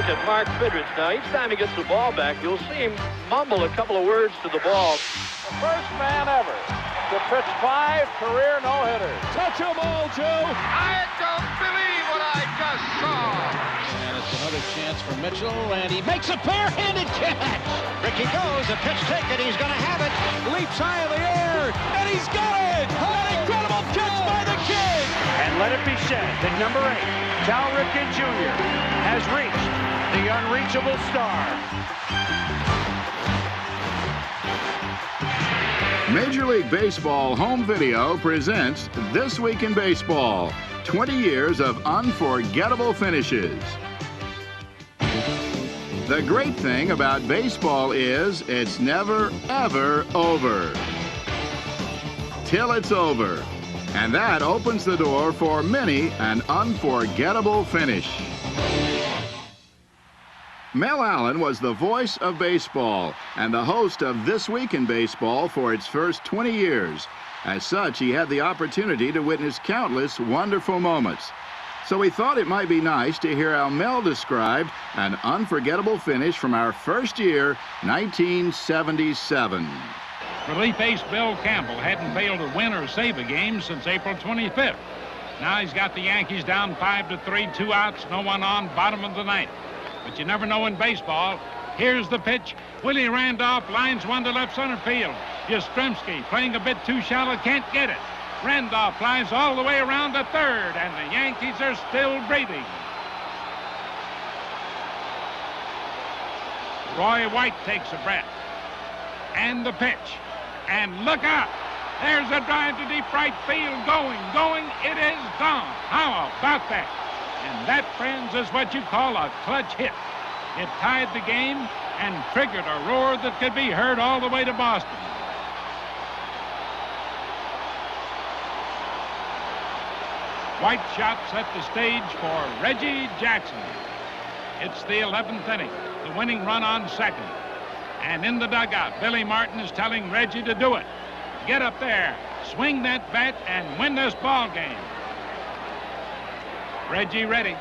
at Mark Fidrich. Now, each time he gets the ball back, you'll see him mumble a couple of words to the ball. The first man ever to pitch 5 career no-hitters. Touch 'em all, Joe. I don't believe what I just saw. And it's another chance for Mitchell, and he makes a bare-handed catch. Ricky goes, a pitch taken, he's going to have it. Leaps high in the air, and he's got it. An incredible catch by the kid. And let it be said that number 8, Cal Ripken Jr. has reached the unreachable star. Major League Baseball Home Video presents This Week in Baseball, 20 years of unforgettable finishes. The great thing about baseball is it's never, ever over. Till it's over. And that opens the door for many an unforgettable finish. Mel Allen was the voice of baseball and the host of This Week in Baseball for its first 20 years. As such, he had the opportunity to witness countless wonderful moments. So we thought it might be nice to hear how Mel described an unforgettable finish from our first year, 1977. Relief ace Bill Campbell hadn't failed to win or save a game since April 25th. Now he's got the Yankees down 5-3, 2 outs, no one on, bottom of the ninth. But you never know in baseball. Here's the pitch. Willie Randolph lines one to left center field. Yastrzemski playing a bit too shallow, can't get it. Randolph flies all the way around to third, and the Yankees are still breathing. Roy White takes a breath. And the pitch. And look out. There's a drive to deep right field. Going. It is gone. How about that? And that, friends, is what you call a clutch hit. It tied the game and triggered a roar that could be heard all the way to Boston. White shot set the stage for Reggie Jackson. It's the 11th inning, the winning run on second. And in the dugout, Billy Martin is telling Reggie to do it. Get up there, swing that bat, and win this ball game. Reggie ready.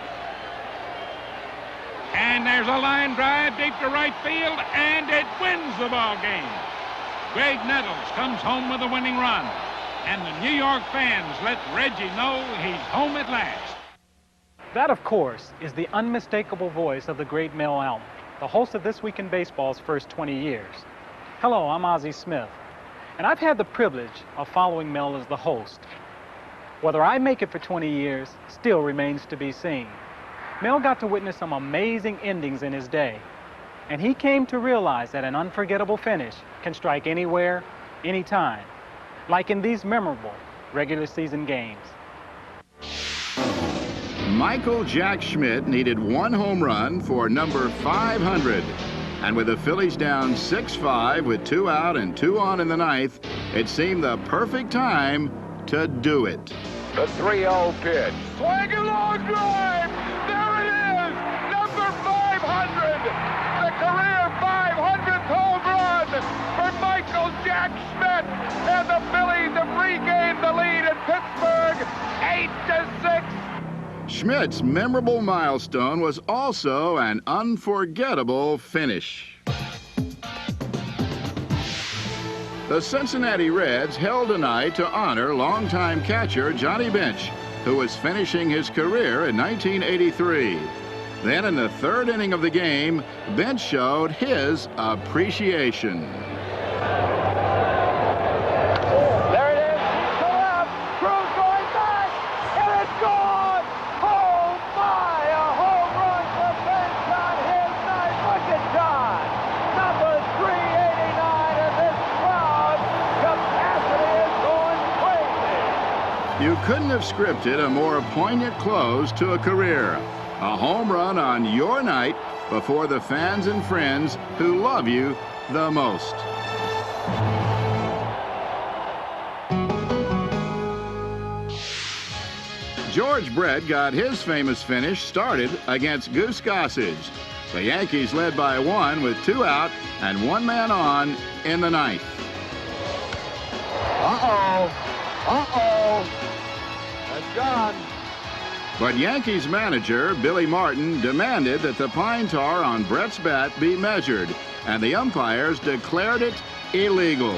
And there's a line drive deep to right field, and it wins the ball game. Greg Nettles comes home with a winning run, and the New York fans let Reggie know he's home at last. That, of course, is the unmistakable voice of the great Mel Allen, the host of This Week in Baseball's first 20 years. Hello, I'm Ozzie Smith, and I've had the privilege of following Mel as the host. Whether I make it for 20 years still remains to be seen. Mel got to witness some amazing endings in his day, and he came to realize that an unforgettable finish can strike anywhere, anytime, like in these memorable regular season games. Michael Jack Schmidt needed 1 home run for number 500. And with the Phillies down 6-5 with 2 out and 2 on in the ninth, it seemed the perfect time to do it. The 3-0 pitch. Swing a long drive. There it is. Number 500. The career 500th home run for Michael Jack Schmidt. And the Phillies have regained the lead in Pittsburgh, 8-6. Schmidt's memorable milestone was also an unforgettable finish. The Cincinnati Reds held tonight to honor longtime catcher Johnny Bench, who was finishing his career in 1983. Then in the 3rd inning of the game, Bench showed his appreciation. There it is. To left. Cruz going back. And it's gone. Oh, my. A home run for Bench on his night. Look at John. Number 389 in this crowd. Capacity is going crazy. You couldn't have scripted a more poignant close to a career. A home run on your night before the fans and friends who love you the most. George Brett got his famous finish started against Goose Gossage. The Yankees led by 1 with 2 out and 1 man on in the ninth. Uh-oh. That's gone. But Yankees manager Billy Martin demanded that the pine tar on Brett's bat be measured, and the umpires declared it illegal.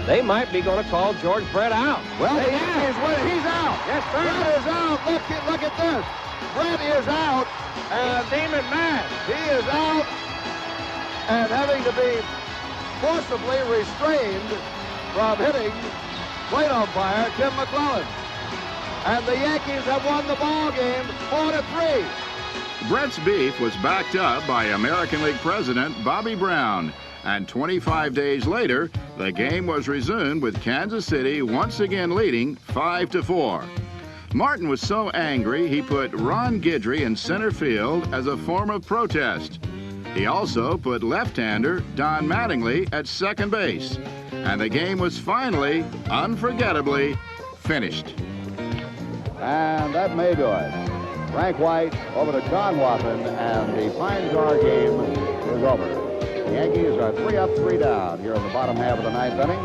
They might be going to call George Brett out. Well, the Yankees win. He's out. Yes, sir. Brett is out. Look at this. Brett is out. And He's steaming mad. he is out and having to be forcibly restrained from hitting plate umpire Tim McClellan. And the Yankees have won the ball game 4-3. Brett's beef was backed up by American League President Bobby Brown, and 25 days later, the game was resumed with Kansas City once again leading 5-4. Martin was so angry he put Ron Guidry in center field as a form of protest. He also put left-hander Don Mattingly at second base, and the game was finally, unforgettably, finished. And that may do it. Frank White over to John Watson, and the Pine Tar game is over. The Yankees are 3 up, 3 down here in the bottom half of the ninth inning.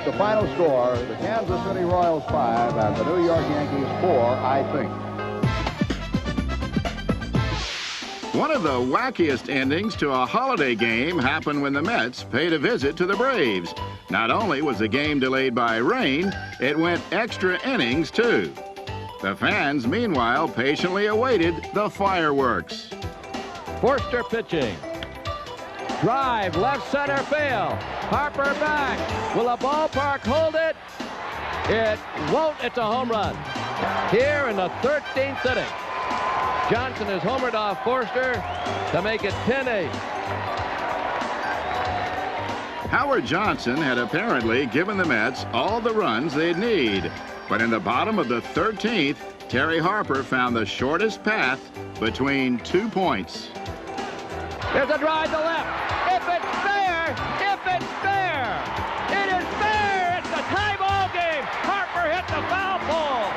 The final score, the Kansas City Royals 5 and the New York Yankees 4, I think. One of the wackiest endings to a holiday game happened when the Mets paid a visit to the Braves. Not only was the game delayed by rain, it went extra innings too. The fans, meanwhile, patiently awaited the fireworks. Forster pitching. Drive, left center field. Harper back. Will the ballpark hold it? It won't. It's a home run. Here in the 13th inning. Johnson is homered off Forster to make it 10-8. Howard Johnson had apparently given the Mets all the runs they'd need. But in the bottom of the 13th, Terry Harper found the shortest path between 2 points. There's a drive to left. If it's fair, it is fair. It's a tie ball game. Harper hit the foul pole.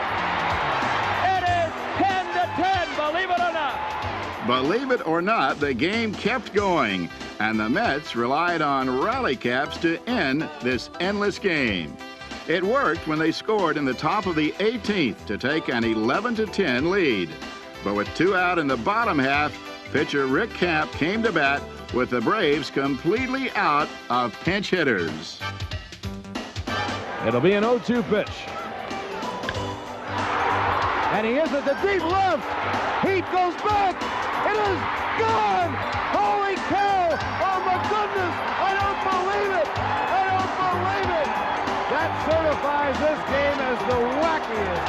It is 10-10, believe it or not. Believe it or not, the game kept going, and the Mets relied on rally caps to end this endless game. It worked when they scored in the top of the 18th to take an 11-10 lead. But with 2 out in the bottom half, pitcher Rick Camp came to bat with the Braves completely out of pinch hitters. It'll be an 0-2 pitch. And he is at the deep left. Heat goes back. It is gone. Holy cow. Oh, my goodness. I don't believe it. That certifies this game as the wackiest,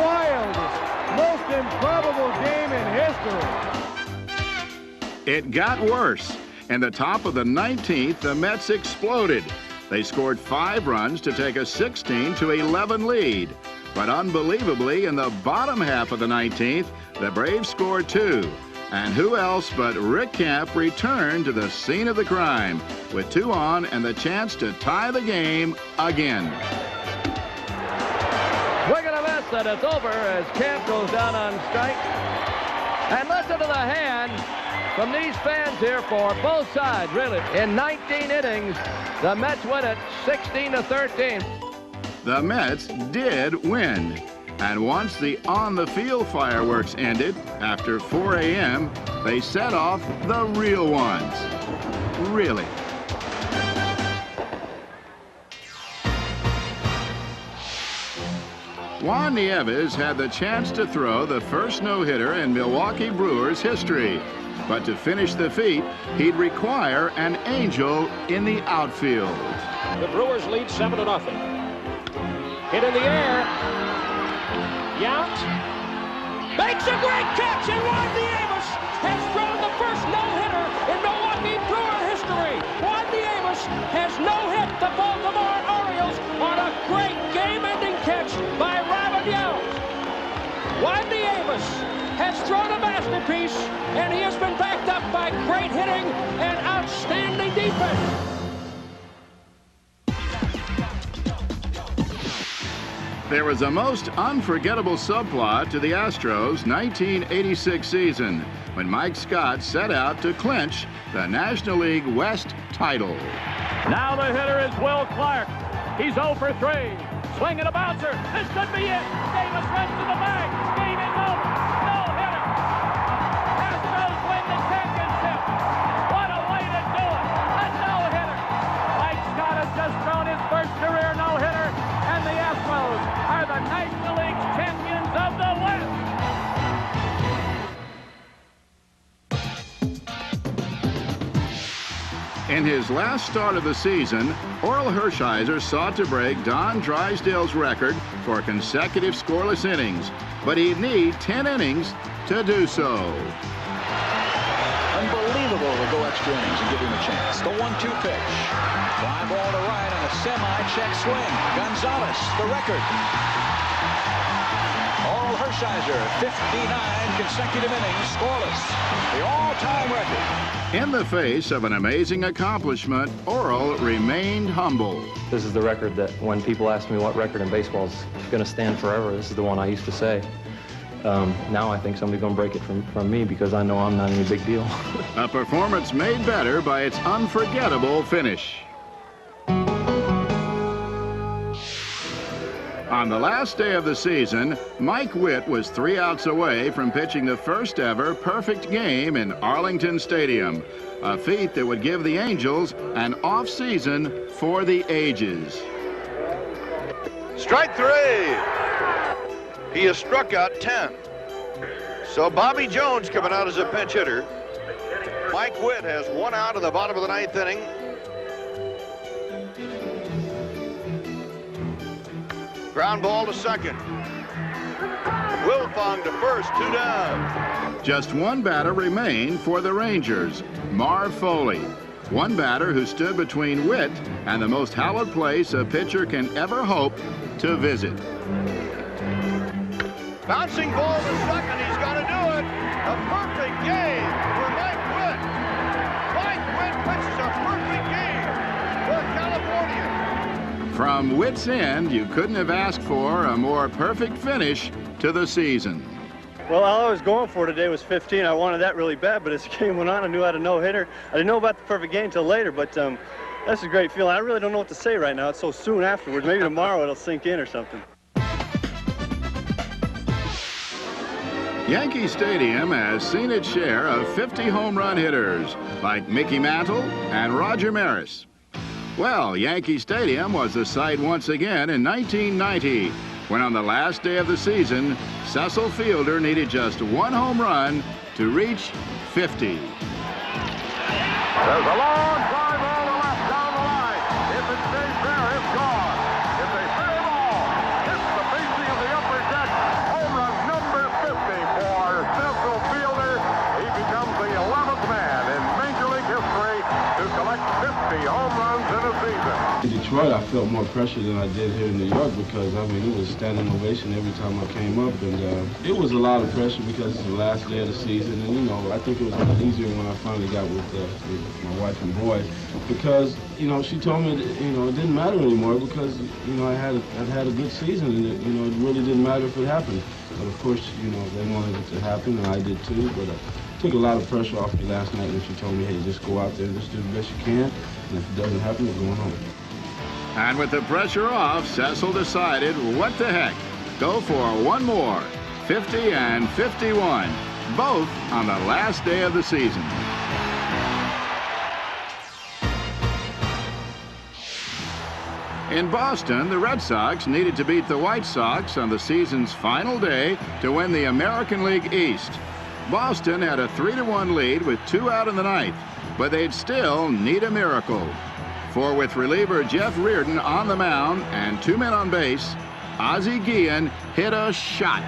wildest, most improbable game in history. It got worse. In the top of the 19th, the Mets exploded. They scored 5 runs to take a 16-11 lead. But unbelievably, in the bottom half of the 19th, the Braves scored 2. And who else but Rick Camp returned to the scene of the crime with 2 on and the chance to tie the game again. We're going to bet that it's over as Camp goes down on strike. And listen to the hand from these fans here for both sides, really. In 19 innings, the Mets win it 16-13. The Mets did win. And once the on-the-field fireworks ended, after 4 a.m., they set off the real ones. Really. Juan Nieves had the chance to throw the first no-hitter in Milwaukee Brewers history. But to finish the feat, he'd require an angel in the outfield. The Brewers lead 7-0. Hit in the air. Yount makes a great catch, and Juan Nieves has thrown the first no-hitter in Milwaukee Brewer history. Juan Nieves has no-hit the Baltimore Orioles on a great game-ending catch by Robin Yount. Juan Nieves has thrown a masterpiece, and he has been backed up by great hitting and outstanding defense. There was a most unforgettable subplot to the Astros' 1986 season when Mike Scott set out to clinch the National League West title. Now the hitter is Will Clark. He's 0 for 3. Swinging a bouncer. This could be it. Davis runs to the bag. In his last start of the season, Orel Hershiser sought to break Don Drysdale's record for consecutive scoreless innings, but he'd need 10 innings to do so. Unbelievable to go extra innings and give him a chance. The 1-2 pitch. Fly ball to right on a semi-check swing. Gonzalez, the record. Orel Hershiser, 59 consecutive innings scoreless. The all-time record. In the face of an amazing accomplishment, Orel remained humble. This is the record that when people ask me what record in baseball is going to stand forever, this is the one I used to say. Now I think somebody's going to break it from me because I know I'm not any big deal. A performance made better by its unforgettable finish. On the last day of the season, Mike Witt was 3 outs away from pitching the first ever perfect game in Arlington Stadium, a feat that would give the Angels an off-season for the ages. Strike 3. He has struck out 10. So Bobby Jones coming out as a pinch hitter. Mike Witt has 1 out in the bottom of the 9th inning. Ground ball to second. Wilfong to first, 2 down. Just one batter remained for the Rangers, Marv Foley. One batter who stood between Witt and the most hallowed place a pitcher can ever hope to visit. Bouncing ball to second, he's got to do it. A perfect game for Mike Witt. Mike Witt pitches a perfect game for California. From Witt's end, you couldn't have asked for a more perfect finish to the season. Well, all I was going for today was 15. I wanted that really bad, but as the game went on, I knew I had a no-hitter. I didn't know about the perfect game until later, but that's a great feeling. I really don't know what to say right now. It's so soon afterwards. Maybe tomorrow it'll sink in or something. Yankee Stadium has seen its share of 50 home run hitters, like Mickey Mantle and Roger Maris. Well, Yankee Stadium was the site once again in 1990, when on the last day of the season, Cecil Fielder needed just 1 home run to reach 50. There's a long drive all the left down the line. If it stays there, it's gone. If they fair ball, hits the facing of the upper deck. Home run number 50 for Cecil Fielder. He becomes the 11th man in Major League history to collect 50 home runs in a season. In Detroit, I felt more pressure than I did here in New York because, I mean, it was standing ovation every time I came up. And it was a lot of pressure because it's the last day of the season. And, you know, I think it was a lot easier when I finally got with my wife and boy because, you know, she told me that, you know, it didn't matter anymore because, you know, I'd had a good season and, it really didn't matter if it happened. But, of course, you know, they wanted it to happen, and I did too. But took a lot of pressure off me last night when she told me, hey, just go out there and just do the best you can. And if it doesn't happen, we're going home. And with the pressure off, Cecil decided, what the heck, go for one more, 50 and 51, both on the last day of the season. In Boston, the Red Sox needed to beat the White Sox on the season's final day to win the American League East. Boston had a 3-1 lead with 2 out in the 9th, but they'd still need a miracle. For with reliever Jeff Reardon on the mound and 2 men on base, Ozzie Guillen hit a shot.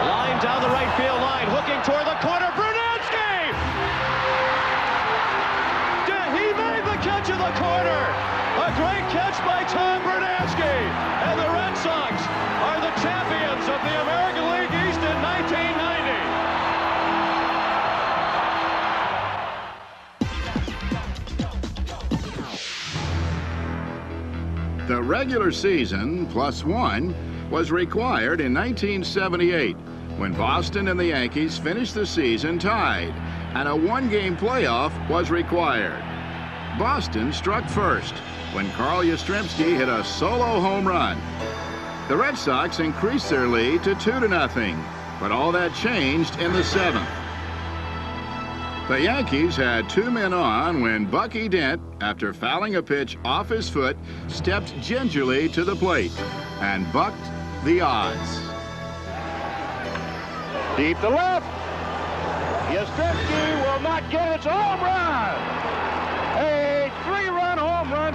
Line down the right field line, hooking toward the corner, Brunansky! He made the catch in the corner! A great catch by Tom Brunansky! And the Red Sox are the champions of the American League East in 1990. The regular season, +1, was required in 1978, when Boston and the Yankees finished the season tied, and a 1-game playoff was required. Boston struck first, when Carl Yastrzemski hit a solo home run. The Red Sox increased their lead to 2-0, but all that changed in the 7th. The Yankees had 2 men on when Bucky Dent, after fouling a pitch off his foot, stepped gingerly to the plate and bucked the odds. Deep to left. Yastrzemski will not get its home run.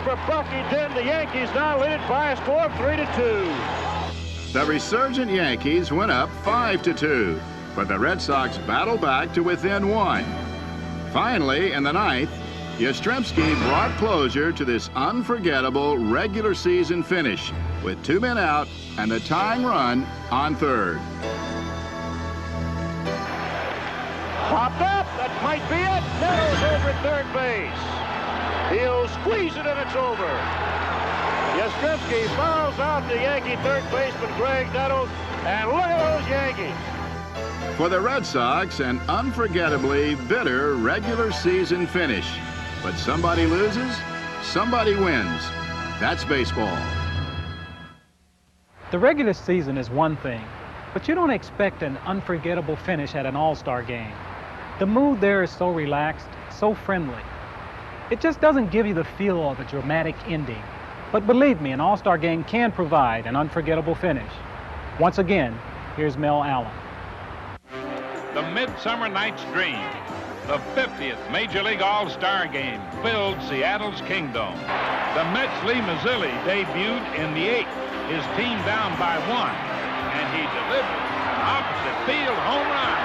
for Bucky Dent. The Yankees now lead it by a score of 3-2. The resurgent Yankees went up 5-2, but the Red Sox battled back to within 1. Finally, in the 9th, Yastrzemski brought closure to this unforgettable regular season finish with 2 men out and the tying run on 3rd. Popped up. That might be it. Nettles over at third base. He'll squeeze it and it's over. Yastrzemski fouls out the Yankee third baseman Greg Nettles, and look at those Yankees. For the Red Sox, an unforgettably bitter regular season finish. But somebody loses, somebody wins. That's baseball. The regular season is one thing, but you don't expect an unforgettable finish at an all-star game. The mood there is so relaxed, so friendly. It just doesn't give you the feel of a dramatic ending. But believe me, an all-star game can provide an unforgettable finish. Once again, here's Mel Allen. The Midsummer Night's Dream, the 50th Major League All-Star Game, filled Seattle's Kingdom. The Mets' Lee Mazzilli debuted in the 8th, his team down by 1, and he delivered an opposite field home run.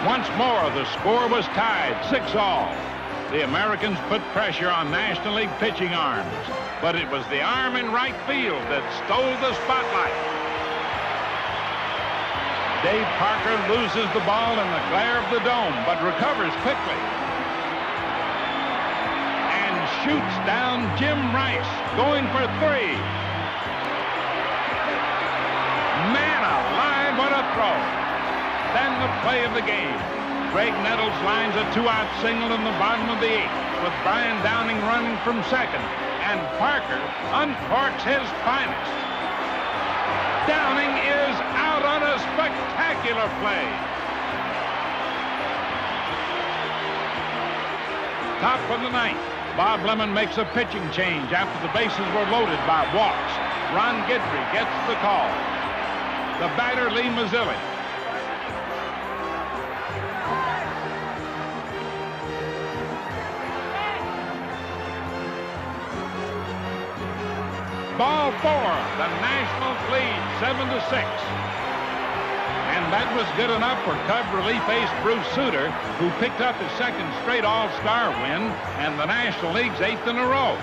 Once more, the score was tied, 6-all. The Americans put pressure on National League pitching arms, but it was the arm in right field that stole the spotlight. Dave Parker loses the ball in the glare of the dome, but recovers quickly and shoots down Jim Rice, going for 3. Man alive, what a throw. Then the play of the game. Greg Nettles lines a 2-out single in the bottom of the 8th with Brian Downing running from second, and Parker uncorks his finest. Downing is out on a spectacular play. Top of the 9th, Bob Lemon makes a pitching change after the bases were loaded by walks. Ron Guidry gets the call. The batter, Lee Mazzilli. Ball 4, the Nationals lead 7-6. And that was good enough for Cub relief ace Bruce Sutter, who picked up his 2nd straight All-Star win and the National League's 8th in a row.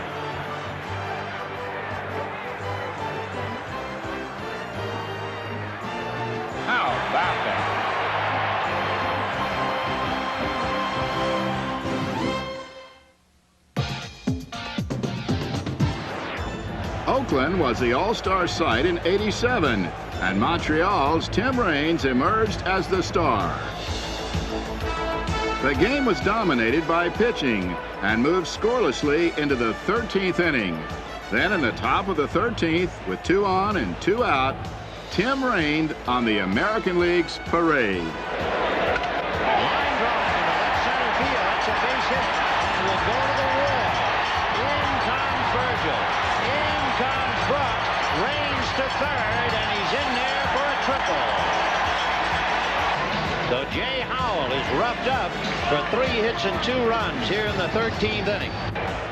How about that? Oakland was the All-Star site in '87, and Montreal's Tim Raines emerged as the star. The game was dominated by pitching and moved scorelessly into the 13th inning. Then in the top of the 13th, with 2 on and 2 out, Tim reigned on the American League's parade. Line drive into left center field. That's a base hit. And will go to the wall. In comes Virgil. In comes Buck. Raines to third, and he's in there for a triple. So Jay Howell is roughed up for 3 hits and 2 runs here in the 13th inning.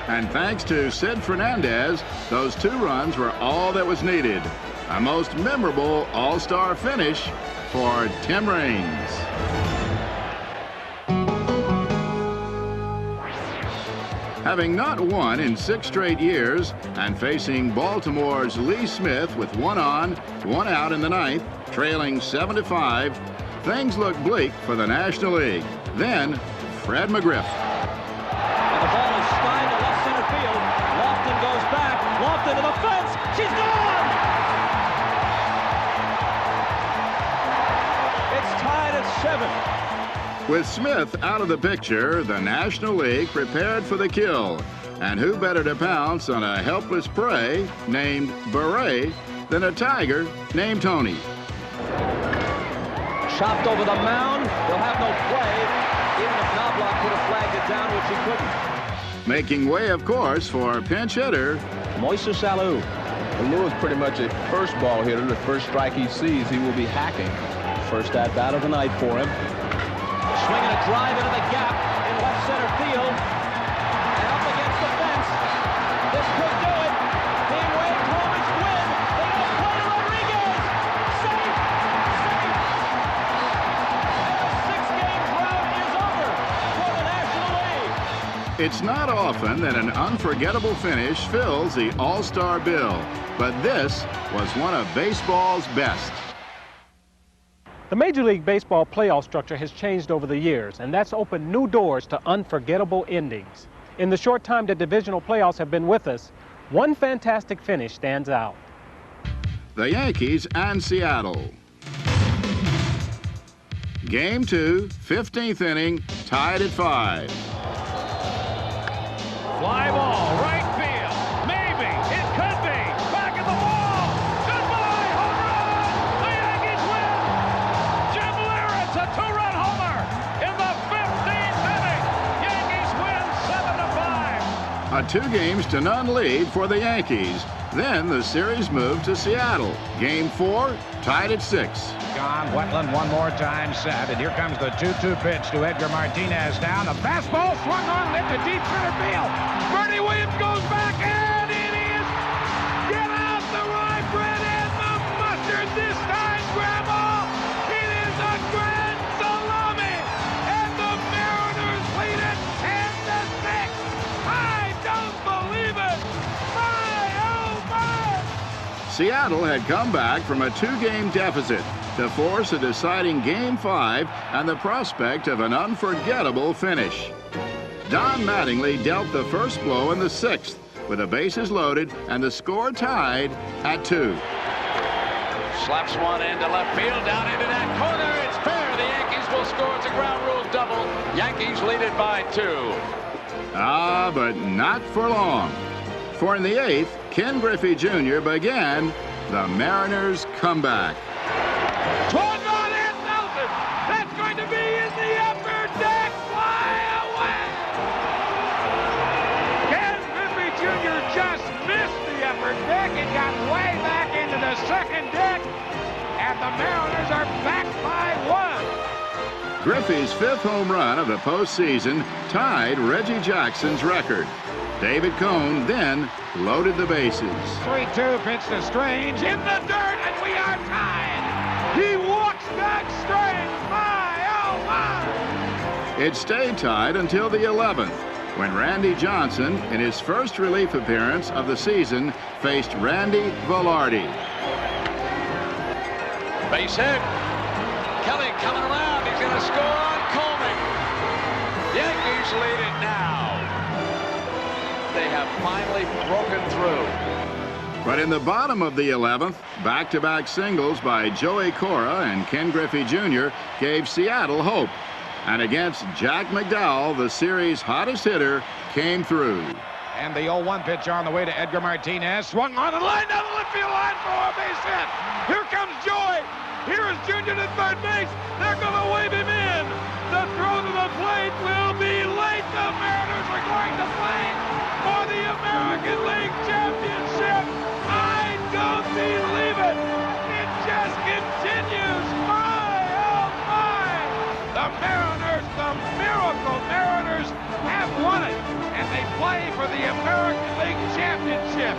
And thanks to Sid Fernandez, those 2 runs were all that was needed. A most memorable All-Star finish for Tim Raines. Having not won in 6 straight years and facing Baltimore's Lee Smith with 1 on, 1 out in the 9th, trailing 7-5, things look bleak for the National League. Then, Fred McGriff. And the ball is slid to left center field. Lofton goes back. Lofton to the fence. She's gone! It's tied at 7. With Smith out of the picture, the National League prepared for the kill. And who better to pounce on a helpless prey named Beret than a tiger named Tony? Chopped over the mound. They'll have no play. Even if Knobloch could have flagged it down, which he couldn't. Making way, of course, for pinch hitter Moises Alou. Alou is pretty much a first ball hitter. The first strike he sees, he will be hacking. First at bat of the night for him. swinging a drive into the gap in left center field. And up against the fence. This could do it. Being way Clovis win. They don't play to Rodriguez. Safe. Safe. And the six-game drought is over for the National League. It's not often that an unforgettable finish fills the All-Star bill, but this was one of baseball's best. The Major League Baseball playoff structure has changed over the years, and that's opened new doors to unforgettable endings. In the short time that divisional playoffs have been with us, one fantastic finish stands out. The Yankees and Seattle. Game 2, 15th inning, tied at 5. Fly ball, right field. Maybe. It could be. Back in the wall. Goodbye, home run. The Yankees win. Jim Leyritz, a two-run homer in the 15th inning. Yankees win 7-5. A 2-0 lead for the Yankees. Then the series moved to Seattle. Game 4, tied at 6. Gone. Wetland one more time set. And here comes the 2-2 pitch to Edgar Martinez down. The fastball swung on, lit to deep center field. Bernie Williams goes back, and it is. Get out the rye bread and the mustard this time, Grandma. It is a grand salami, and the Mariners lead it 10-6. I don't believe it. My, oh my. Seattle had come back from a 2-game deficit to force a deciding Game 5 and the prospect of an unforgettable finish. Don Mattingly dealt the first blow in the 6th with the bases loaded and the score tied at 2. Slaps one into left field, down into that corner. It's fair. The Yankees will score. It's a ground rule double. Yankees lead it by 2. Ah, but not for long. For in the 8th, Ken Griffey Jr. began the Mariners' comeback. Swung on and Nelson. That's going to be in the upper deck. Fly away. Ken Griffey Jr. just missed the upper deck and got way back into the second deck. And the Mariners are back by 1. Griffey's 5th home run of the postseason tied Reggie Jackson's record. David Cone then loaded the bases. 3-2 pitch to Strange in the dirt, and we are tied. He walks Doug Strange. My, oh my. It stayed tied until the 11th, when Randy Johnson, in his first relief appearance of the season, faced Randy Velarde. Base hit. Kelly coming around. He's going to score on Coleman. Yankees lead it now. They have finally broken through. But in the bottom of the 11th, back-to-back singles by Joey Cora and Ken Griffey Jr. gave Seattle hope. And against Jack McDowell, the series' hottest hitter, came through. And the 0-1 pitch on the way to Edgar Martinez. Swung on and lined down the left field line for a base hit. Here comes Joey. Here is Junior to third base. They're going to wave him in. The throw to the plate will be late. The Mariners are going to play for the American League Championship. I don't believe it. It just continues. My, oh my. The Mariners, the miracle Mariners, have won it. And they play for the American League Championship.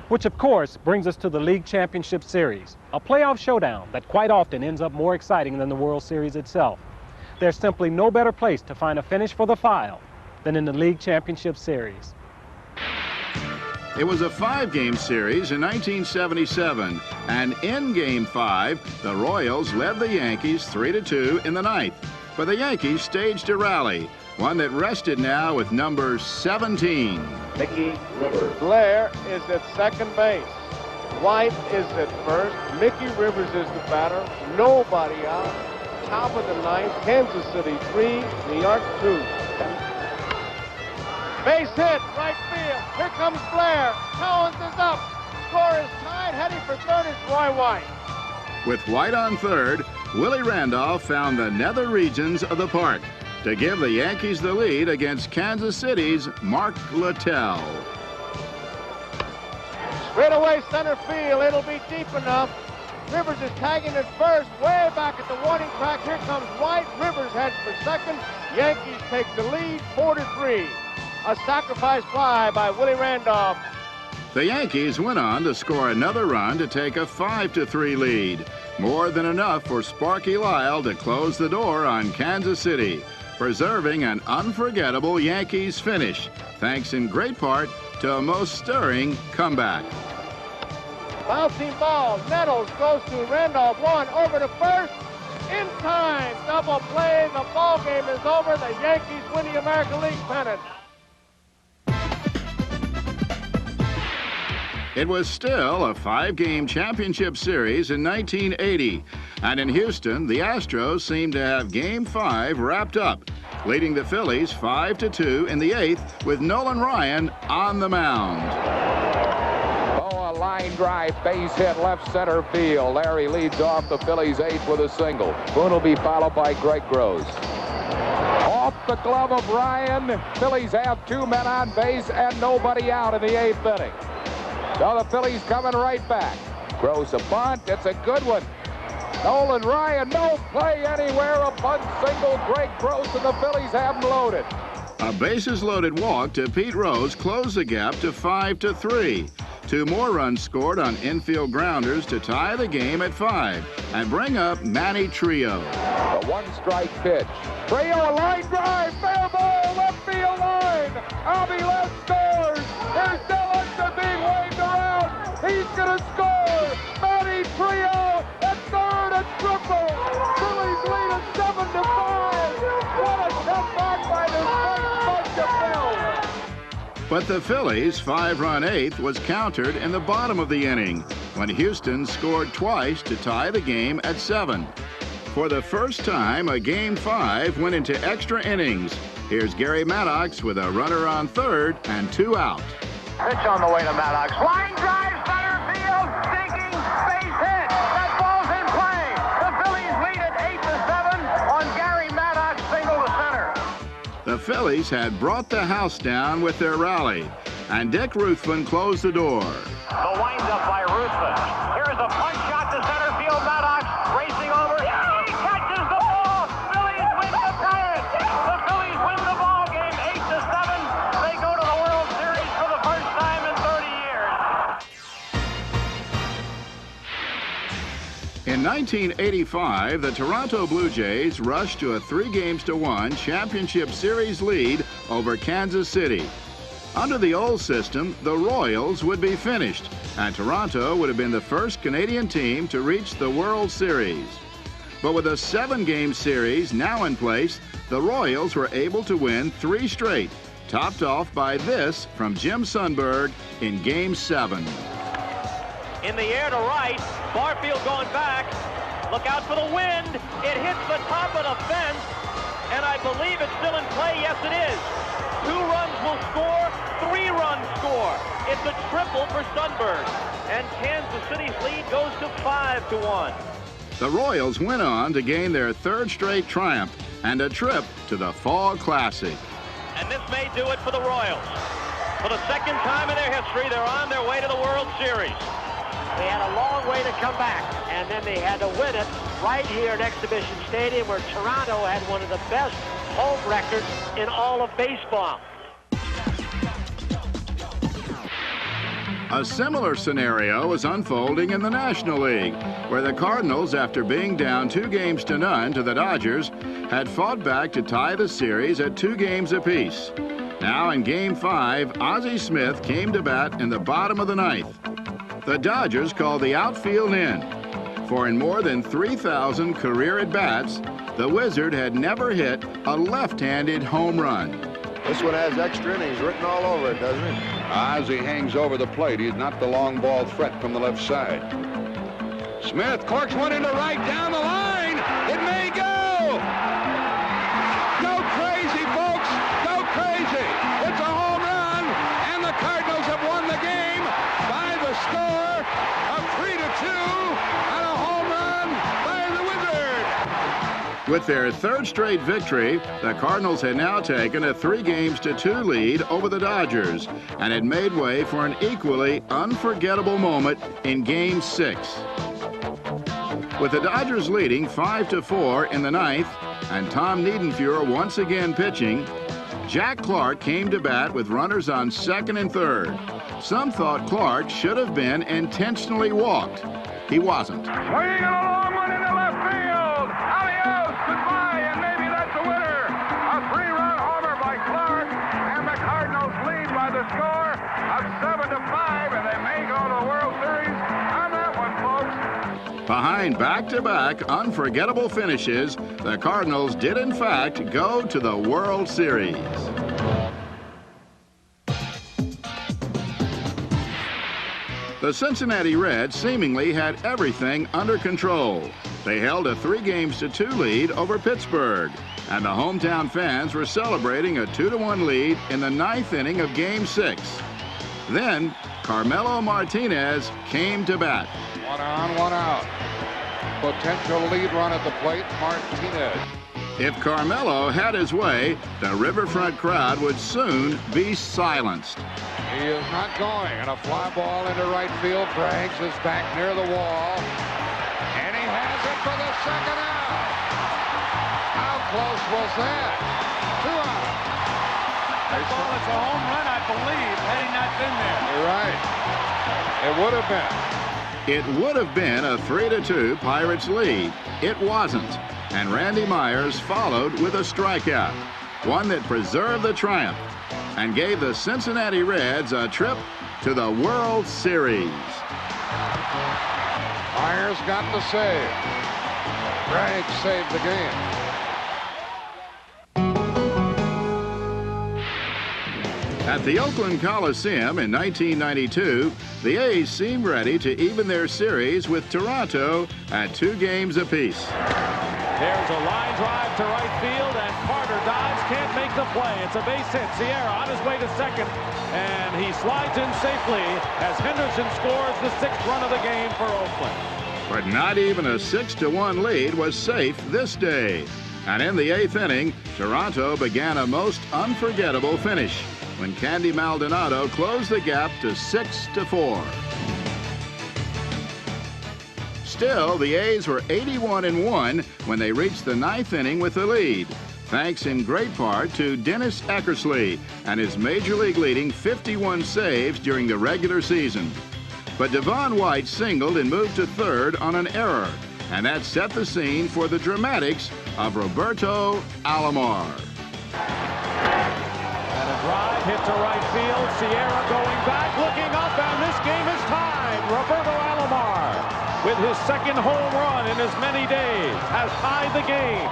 Which, of course, brings us to the League Championship Series, a playoff showdown that quite often ends up more exciting than the World Series itself. There's simply no better place to find a finish for the file than in the League Championship Series. It was a 5-game series in 1977, and in Game 5, the Royals led the Yankees 3-2 in the 9th. But the Yankees staged a rally, one that rested now with number 17. Mickey Rivers. Blair is at second base. White is at first. Mickey Rivers is the batter. Nobody out. Top of the 9th. Kansas City 3, New York 2. Base hit, right field. Here comes Blair. Collins is up. Score is tied. Heading for third is Roy White. With White on third, Willie Randolph found the nether regions of the park to give the Yankees the lead against Kansas City's Mark Littell. Straight away center field. It'll be deep enough. Rivers is tagging at first, way back at the warning track. Here comes White. Rivers heads for second. Yankees take the lead, 4-3. A sacrifice fly by Willie Randolph. The Yankees went on to score another run to take a 5-3 lead. More than enough for Sparky Lyle to close the door on Kansas City, preserving an unforgettable Yankees finish, thanks in great part to a most stirring comeback. Bouncing ball, Nettles goes to Randolph, one over to first, in time, double play, the ball game is over, the Yankees win the American League pennant. It was still a 5-game championship series in 1980, and in Houston, the Astros seemed to have Game 5 wrapped up, leading the Phillies 5-2 in the 8th with Nolan Ryan on the mound. Oh, a line drive, base hit, left center field. Larry leads off the Phillies' 8th with a single. Boone will be followed by Greg Gross. Off the glove of Ryan, Phillies have 2 men on base and nobody out in the 8th inning. So the Phillies coming right back. Gross a bunt. It's a good one. Nolan Ryan, no play anywhere. A bunt single. Greg Gross, and the Phillies have him loaded. A bases-loaded walk to Pete Rose closed the gap to 5-3. 2 more runs scored on infield grounders to tie the game at 5 and bring up Manny Trillo. The 1-strike pitch. Trillo, a line drive. Fair ball, left field line. Avi left scores. There's Dylan to being waved around. He's going to score. Manny Trillo at third, a triple. Phillies lead at 7-5. What a comeback by this first bunch of Phils. But the Phillies' 5-run 8th was countered in the bottom of the inning when Houston scored twice to tie the game at 7. For the first time, a Game 5 went into extra innings. Here's Gary Maddox with a runner on third and 2 out. Pitch on the way to Maddox. Line drive, center field, sinking, base hit. That ball's in play. The Phillies lead at 8-7 on Gary Maddox single to center. The Phillies had brought the house down with their rally, and Dick Ruthven closed the door. The windup by Ruthven. Here's a punch shot to center field. Maddox racing over. He catches the ball. Phillies win the pennant. The Phillies win the ball game 8-7. They go to the World Series for the first time in 30 years. In 1985, the Toronto Blue Jays rushed to a 3-1 championship series lead over Kansas City. Under the old system, the Royals would be finished, and Toronto would have been the first Canadian team to reach the World Series. But with a 7-game series now in place, the Royals were able to win 3 straight, topped off by this from Jim Sundberg in Game 7. In the air to right, Barfield going back. Look out for the wind. It hits the top of the fence, and I believe it's still in play. Yes, it is. 2 runs will score, 3 runs score. It's a triple for Sundberg, and Kansas City's lead goes to 5-1. The Royals went on to gain their 3rd straight triumph and a trip to the Fall Classic. And this may do it for the Royals. For the 2nd time in their history, they're on their way to the World Series. They had a long way to come back, and then they had to win it right here at Exhibition Stadium, where Toronto had one of the best home records in all of baseball. A similar scenario was unfolding in the National League, where the Cardinals, after being down 2-0 to the Dodgers, had fought back to tie the series at 2 games apiece. Now in Game 5, Ozzie Smith came to bat in the bottom of the 9th. The Dodgers called the outfield in, for in more than 3,000 career at-bats, the Wizard had never hit a left-handed home run. This one has extra innings written all over it, doesn't it? Ozzie hangs over the plate. He's not the long ball threat from the left side. Smith corks one into right down the line. It may go. Go crazy, folks. Go crazy. It's a home run, and the Cardinals have won the game by the score of 3-2 and a home run by the Wizard. With their 3rd straight victory, the Cardinals had now taken a 3-2 lead over the Dodgers and had made way for an equally unforgettable moment in Game 6. With the Dodgers leading 5-4 in the ninth and Tom Niedenfuhr once again pitching, Jack Clark came to bat with runners on second and third. Some thought Clark should have been intentionally walked. He wasn't. Swinging a long one into left field. Adios, goodbye, and maybe that's the winner. A three-run homer by Clark, and the Cardinals lead by the score of 7-5, and they may go to the World Series on that one, folks. Behind back-to-back unforgettable finishes, the Cardinals did in fact go to the World Series. The Cincinnati Reds seemingly had everything under control. They held a 3-2 lead over Pittsburgh, and the hometown fans were celebrating a 2-1 lead in the ninth inning of Game 6. Then, Carmelo Martinez came to bat. 1 on, 1 out. Potential lead run at the plate, Martinez. If Carmelo had his way, the Riverfront crowd would soon be silenced. He is not going, and a fly ball into right field. Drags his back near the wall, and he has it for the second out. How close was that? 2 out. That ball is a home run, I believe, had he not been there. You're right. It would have been. It would have been a 3-2 Pirates lead. It wasn't, and Randy Myers followed with a strikeout, one that preserved the triumph and gave the Cincinnati Reds a trip to the World Series. Myers got the save. Bragg saved the game. At the Oakland Coliseum in 1992, the A's seemed ready to even their series with Toronto at 2 games apiece. There's a line drive to right field, and Carter dives, can't make the play. It's a base hit. Sierra on his way to second, and he slides in safely as Henderson scores the 6th run of the game for Oakland. But not even a 6-1 lead was safe this day. And in the 8th inning, Toronto began a most unforgettable finish when Candy Maldonado closed the gap to 6-4. Still, the A's were 81-1 when they reached the 9th inning with the lead, thanks in great part to Dennis Eckersley and his Major League leading 51 saves during the regular season. But Devon White singled and moved to third on an error, and that set the scene for the dramatics of Roberto Alomar. And a drive hit to right field. Sierra going back, looking up, and this game is tied. Roberto Alomar, with his 2nd home run in as many days, has tied the game.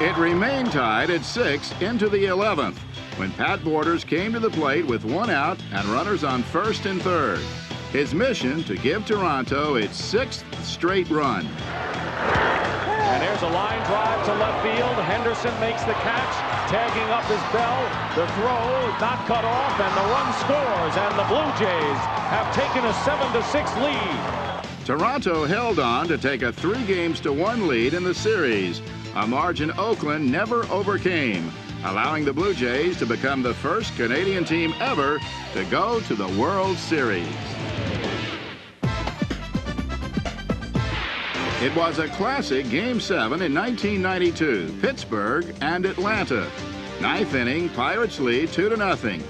It remained tied at 6 into the 11th when Pat Borders came to the plate with 1 out and runners on first and third. His mission to give Toronto its 6th straight run. And there's a line drive to left field. Henderson makes the catch, tagging up his bell. The throw not cut off, and the run scores, and the Blue Jays have taken a 7-6 lead. Toronto held on to take a 3-1 lead in the series, a margin Oakland never overcame, allowing the Blue Jays to become the first Canadian team ever to go to the World Series. It was a classic Game 7 in 1992, Pittsburgh and Atlanta. 9th inning, Pirates lead 2-0.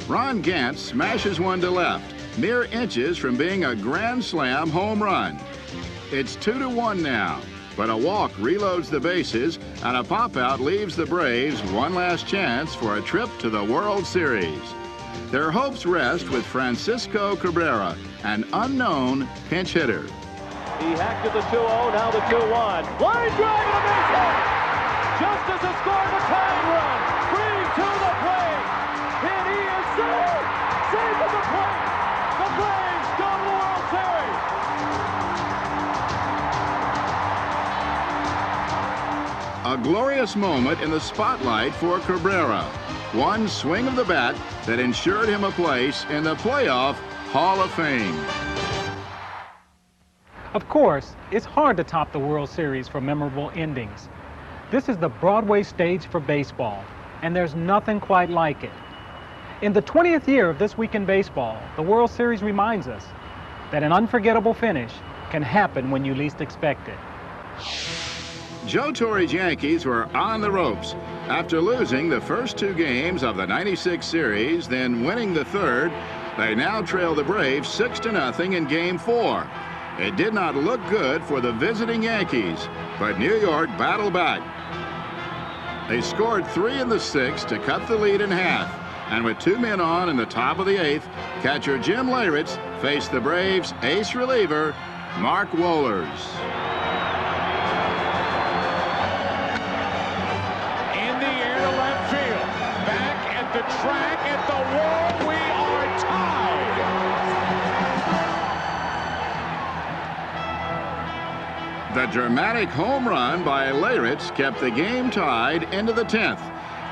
Ron Gant smashes one to left, mere inches from being a grand slam home run. It's 2-1 now, but a walk reloads the bases, and a pop-out leaves the Braves one last chance for a trip to the World Series. Their hopes rest with Francisco Cabrera, an unknown pinch hitter. He hacked to the 2-0, now the 2-1. Line drive to the base hit! Justice has scored the tying run. Green to the plate. And he is safe. Safe at the plate. The Braves go to the World Series. A glorious moment in the spotlight for Cabrera. One swing of the bat that ensured him a place in the playoff Hall of Fame. Of course, it's hard to top the World Series for memorable endings. This is the Broadway stage for baseball, and there's nothing quite like it. In the 20th year of This Week in Baseball, the World Series reminds us that an unforgettable finish can happen when you least expect it. Joe Torre's Yankees were on the ropes after losing the first 2 games of the '96 series, then winning the third. They now trail the Braves 6-0 in Game 4. It did not look good for the visiting Yankees, but New York battled back. They scored 3 in the 6th to cut the lead in half, and with 2 men on in the top of the 8th, catcher Jim Leyritz faced the Braves' ace reliever, Mark Wohlers. In the air to left field. Back at the track, at the wall, we are tied. The dramatic home run by Leyritz kept the game tied into the 10th,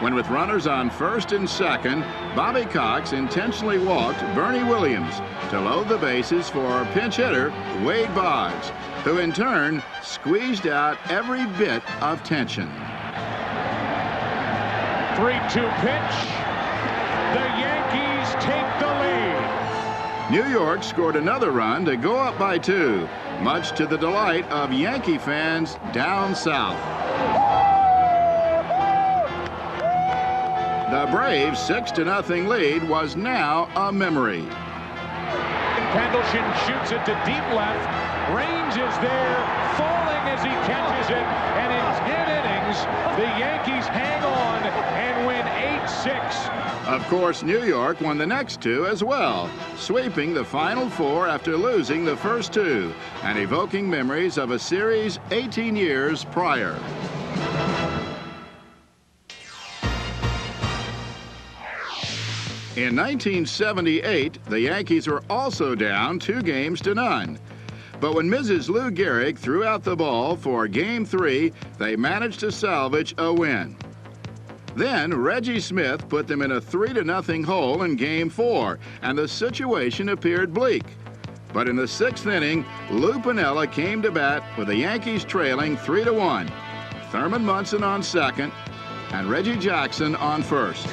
when with runners on first and second, Bobby Cox intentionally walked Bernie Williams to load the bases for pinch hitter Wade Boggs, who in turn squeezed out every bit of tension. 3-2 pitch. The Yankees take the lead. New York scored another run to go up by 2, much to the delight of Yankee fans down south. The Braves' 6-0 lead was now a memory. Pendleton shoots it to deep left. Range is there, falling as he catches it, and in 10 innings, the Yankees hang on and win 8-6. Of course, New York won the next 2 as well, sweeping the final 4 after losing the first 2, and evoking memories of a series 18 years prior. In 1978, the Yankees were also down 2-0. But when Mrs. Lou Gehrig threw out the ball for Game 3, they managed to salvage a win. Then Reggie Smith put them in a 3-0 hole in Game 4, and the situation appeared bleak. But in the 6th inning, Lou Piniella came to bat with the Yankees trailing 3-1. Thurman Munson on second, and Reggie Jackson on first.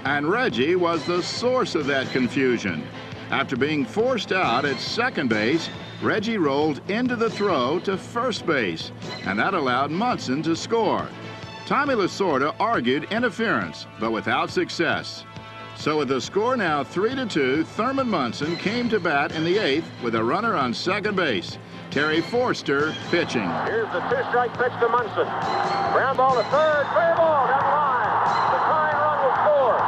And Reggie was the source of that confusion. After being forced out at second base, Reggie rolled into the throw to first base, and that allowed Munson to score. Tommy Lasorda argued interference, but without success. So with the score now 3-2, Thurman Munson came to bat in the 8th with a runner on second base. Terry Forster pitching. Here's the 2-strike pitch to Munson. Ground ball to third, fair ball down the line. The tying run will score.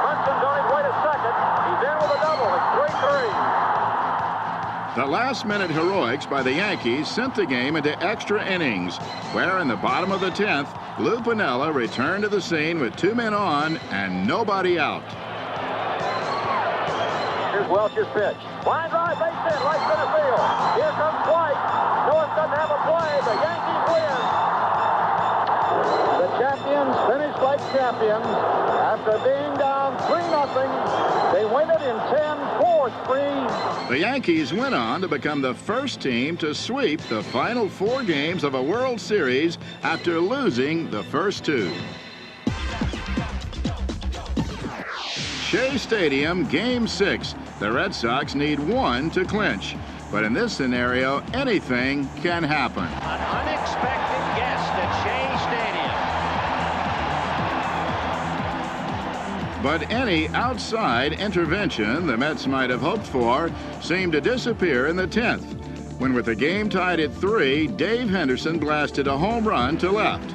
Munson's on his way to second. He's in with a double. It's 3-3. The last-minute heroics by the Yankees sent the game into extra innings, where in the bottom of the 10th, Lou Piniella returned to the scene with 2 men on and nobody out. Here's Welch's pitch. Line drive, base hit, right center field. Here comes White. Norris doesn't have a play. The Yankees win. The champions finish like champions. After being down 3-0, they win it in 10-4-3. The Yankees went on to become the first team to sweep the final 4 games of a World Series after losing the first 2. Shea Stadium, Game 6. The Red Sox need 1 to clinch. But in this scenario, anything can happen. An unexpected guest at Shea Stadium. But any outside intervention the Mets might have hoped for seemed to disappear in the 10th, when with the game tied at 3, Dave Henderson blasted a home run to left.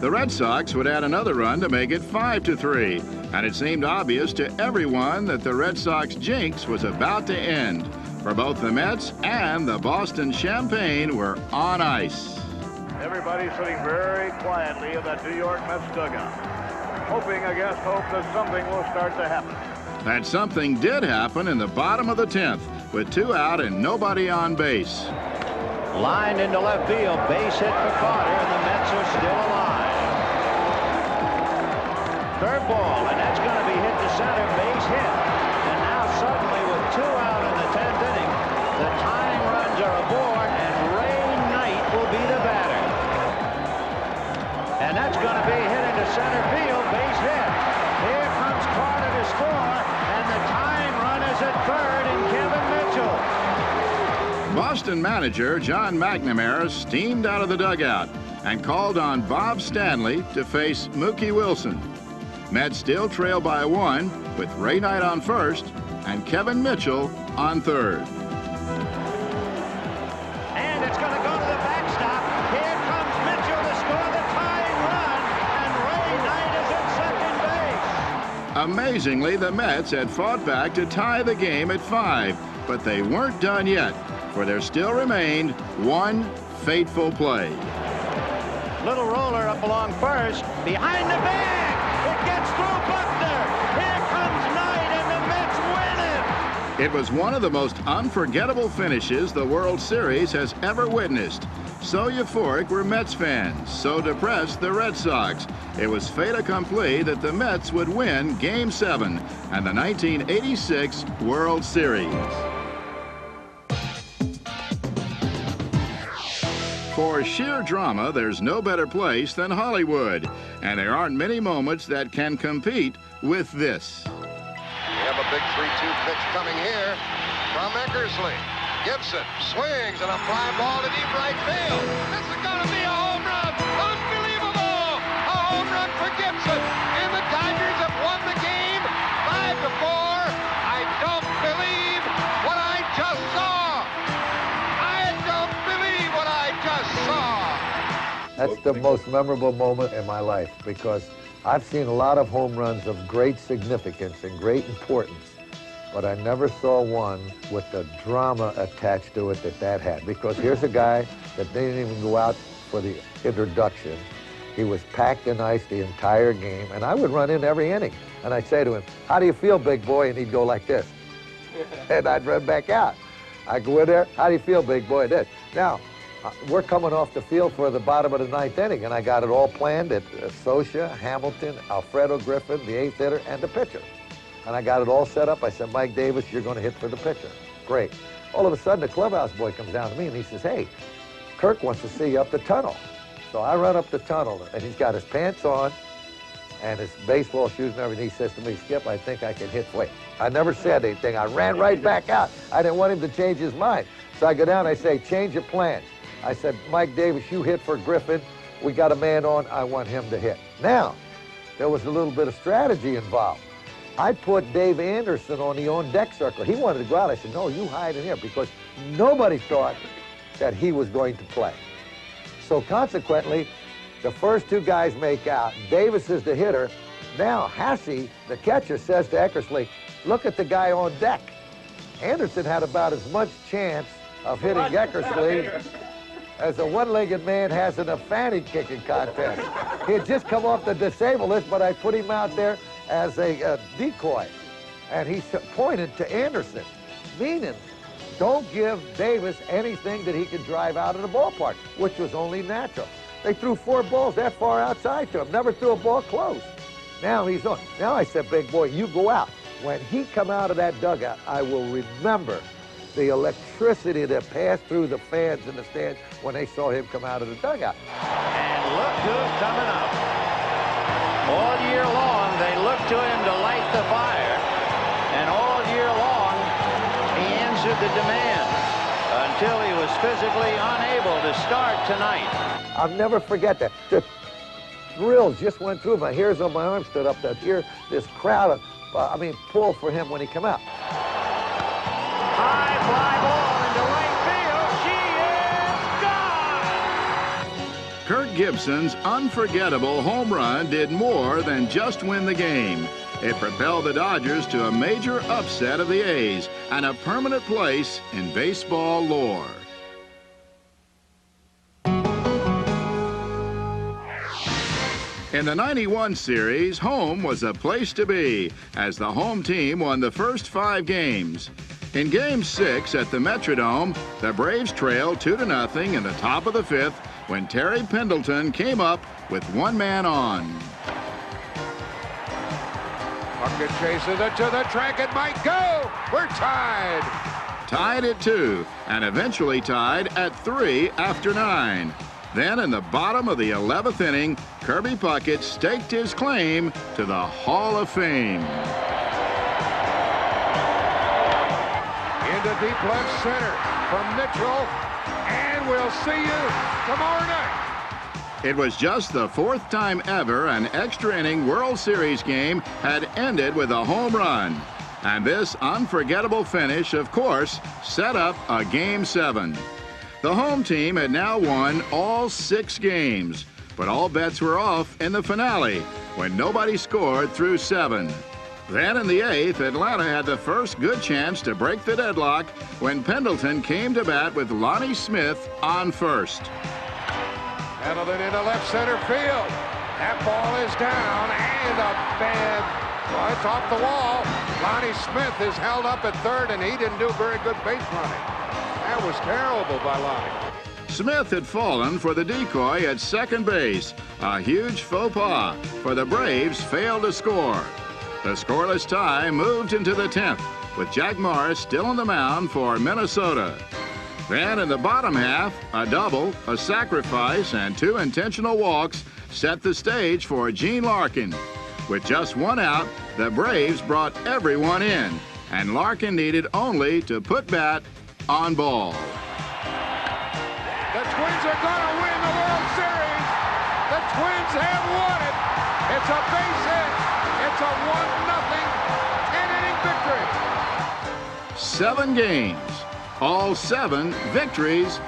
The Red Sox would add another run to make it 5-3, and it seemed obvious to everyone that the Red Sox jinx was about to end, for both the Mets and the Boston Champagne were on ice. Everybody sitting very quietly in that New York Mets dugout, hoping against hope that something will start to happen. That something did happen in the bottom of the 10th, with 2 out and nobody on base. Lined into left field, base hit for Carter, and the Mets are still alive. Third ball, and that's going to be hit to center, base hit. And now suddenly with 2 out in the 10th inning. The tying runs are aboard, and Ray Knight will be the batter. And that's going to be hit into center field, base hit. Here comes Carter to score, and the tying run is at third in Kevin Mitchell. Boston manager John McNamara steamed out of the dugout and called on Bob Stanley to face Mookie Wilson. Mets still trail by 1 with Ray Knight on first and Kevin Mitchell on third. And it's going to go to the backstop. Here comes Mitchell to score the tying run, and Ray Knight is at second base. Amazingly, the Mets had fought back to tie the game at 5, but they weren't done yet, for there still remained one fateful play. Little roller up along first, behind the bag. It gets through Buckner. Here comes Knight, and the Mets win it. It was one of the most unforgettable finishes the World Series has ever witnessed. So euphoric were Mets fans, so depressed the Red Sox. It was fait accompli that the Mets would win Game 7 and the 1986 World Series. For sheer drama, there's no better place than Hollywood, and there aren't many moments that can compete with this. We have a big 3-2 pitch coming here from Eckersley. Gibson swings and a fly ball to deep right field. This is going to be a home run. Unbelievable! A home run for Gibson. And the Dodgers have won the game 5-4. I don't believe what I just saw. I don't believe what I just saw. That's the most memorable moment in my life because I've seen a lot of home runs of great significance and great importance, but I never saw one with the drama attached to it that had. Because here's a guy that didn't even go out for the introduction. He was packed in ice the entire game, and I would run in every inning, and I'd say to him, "How do you feel, big boy?" And he'd go like this, and I'd run back out. I'd go in there, "How do you feel, big boy?" This. Now, we're coming off the field for the bottom of the 9th inning, and I got it all planned at Socia, Hamilton, Alfredo Griffin, the 8th hitter, and the pitcher. And I got it all set up. I said, "Mike Davis, you're going to hit for the pitcher." Great. All of a sudden, the clubhouse boy comes down to me, and he says, "Hey, Kirk wants to see you up the tunnel." So I run up the tunnel, and he's got his pants on and his baseball shoes and everything. He says to me, "Skip, I think I can hit." Wait, I never said anything. I ran right back out. I didn't want him to change his mind. So I go down, I say, "Change your plans." I said, "Mike Davis, you hit for Griffin. We got a man on. I want him to hit." Now, there was a little bit of strategy involved. I put Dave Anderson on the on-deck circle. He wanted to go out. I said, "No, you hide in here," because nobody thought that he was going to play. So consequently, the first 2 guys make out. Davis is the hitter. Now, Hasse, the catcher, says to Eckersley, "Look at the guy on deck." Anderson had about as much chance of hitting Eckersley as a one-legged man has in a fanny kicking contest. He had just come off the disabled list, but I put him out there as a decoy. And he pointed to Anderson, meaning don't give Davis anything that he can drive out of the ballpark, which was only natural. They threw 4 balls that far outside to him, never threw a ball close. Now he's on. Now I said, "Big boy, you go out." When he come out of that dugout, I will remember the electricity that passed through the fans in the stands when they saw him come out of the dugout. And look who's coming up. All year long, they looked to him to light the fire. And all year long, he answered the demand until he was physically unable to start tonight. I'll never forget that. The thrills just went through my hairs on my arm stood up to hear this crowd pull for him when he came out. High fly ball into right field. She is gone! Kirk Gibson's unforgettable home run did more than just win the game. It propelled the Dodgers to a major upset of the A's and a permanent place in baseball lore. In the '91 series, home was a place to be, as the home team won the first 5 games. In Game 6 at the Metrodome, the Braves trailed 2-0 in the top of the 5th when Terry Pendleton came up with 1 man on. Puckett chases it to the track. It might go. We're tied. Tied at 2, and eventually tied at 3 after 9. Then in the bottom of the 11th inning, Kirby Puckett staked his claim to the Hall of Fame. Into deep left center from Mitchell, and we'll see you tomorrow night. It was just the 4th time ever an extra inning World Series game had ended with a home run. And this unforgettable finish, of course, set up a Game 7. The home team had now won all 6 games, but all bets were off in the finale when nobody scored through 7. Then in the 8th, Atlanta had the first good chance to break the deadlock when Pendleton came to bat with Lonnie Smith on first. Pendleton into left center field. That ball is down, and a bad, well, it's off the wall. Lonnie Smith is held up at third, and he didn't do very good base running. That was terrible by Lonnie. Smith had fallen for the decoy at second base. A huge faux pas, for the Braves failed to score. The scoreless tie moved into the 10th, with Jack Morris still on the mound for Minnesota. Then in the bottom half, a double, a sacrifice, and 2 intentional walks set the stage for Gene Larkin. With just 1 out, the Braves brought everyone in, and Larkin needed only to put bat on ball. The Twins are going to win the World Series. The Twins have won it. It's a base hit. It's a 1-0 inning victory. 7 games, all 7 victories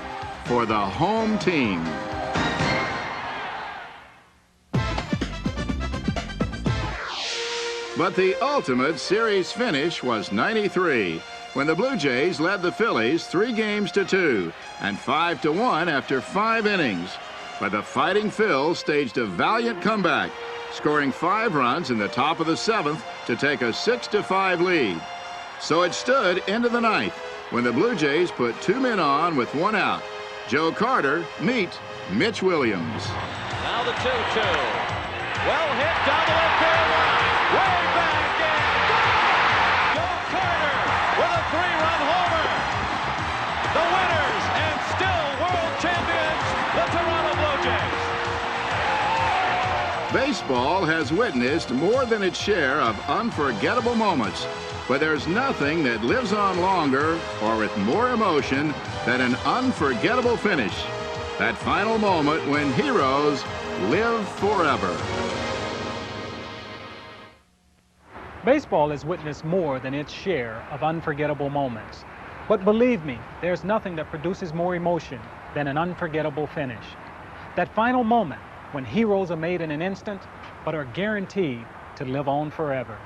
for the home team. But the ultimate series finish was '93, when the Blue Jays led the Phillies 3 games to 2 and 5-1 after 5 innings. But the Fighting Phils staged a valiant comeback, scoring 5 runs in the top of the 7th to take a 6-5 lead. So it stood into the 9th when the Blue Jays put 2 men on with 1 out. Joe Carter meet Mitch Williams. Now the 2-2. Well hit down the left field line. Way back and Joe Carter with a 3-run homer. The winners and still world champions, the Toronto Blue Jays. Baseball has witnessed more than its share of unforgettable moments, but there's nothing that lives on longer or with more emotion than an unforgettable finish. That final moment when heroes live forever. Baseball has witnessed more than its share of unforgettable moments. But believe me, there's nothing that produces more emotion than an unforgettable finish. That final moment when heroes are made in an instant, but are guaranteed to live on forever.